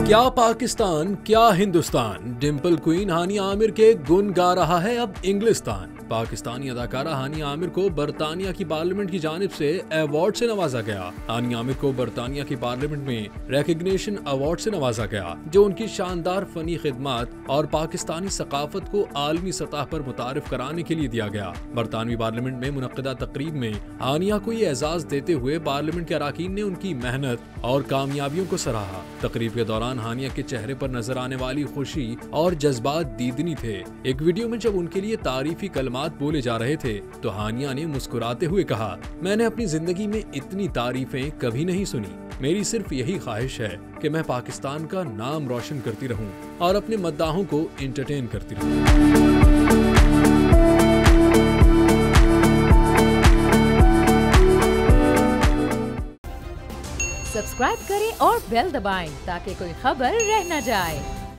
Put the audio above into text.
क्या पाकिस्तान, क्या हिंदुस्तान, डिम्पल क्वीन हानिया आमिर के गुण गा रहा है अब इंग्लिस्तान। पाकिस्तानी अदाकारा हानिया आमिर को बरतानिया की पार्लियामेंट की जानिब से अवार्ड से नवाजा गया। हानिया आमिर को बरतानिया की पार्लियामेंट में रिकग्निशन अवार्ड से नवाजा गया, जो उनकी शानदार फनी खिदमत और पाकिस्तानी सकाफत को आलमी सतह पर मुतारिफ कराने के लिए दिया गया। बरतानवी पार्लियामेंट में मुनक्किदा तकरीब में हानिया को ये एजाज देते हुए पार्लियामेंट के अराकीन ने उनकी मेहनत और कामयाबियों को सराहा। तकरीब के दौरान हानिया के चेहरे पर नजर आने वाली खुशी और जज्बात दीदनी थे। एक वीडियो में जब उनके लिए तारीफी कलमात बोले जा रहे थे तो हानिया ने मुस्कुराते हुए कहा, मैंने अपनी जिंदगी में इतनी तारीफें कभी नहीं सुनी। मेरी सिर्फ यही ख्वाहिश है कि मैं पाकिस्तान का नाम रोशन करती रहूं और अपने मद्दाहों को एंटरटेन करती रहूं। सब्सक्राइब करें और बेल दबाएं ताकि कोई खबर रह न जाए।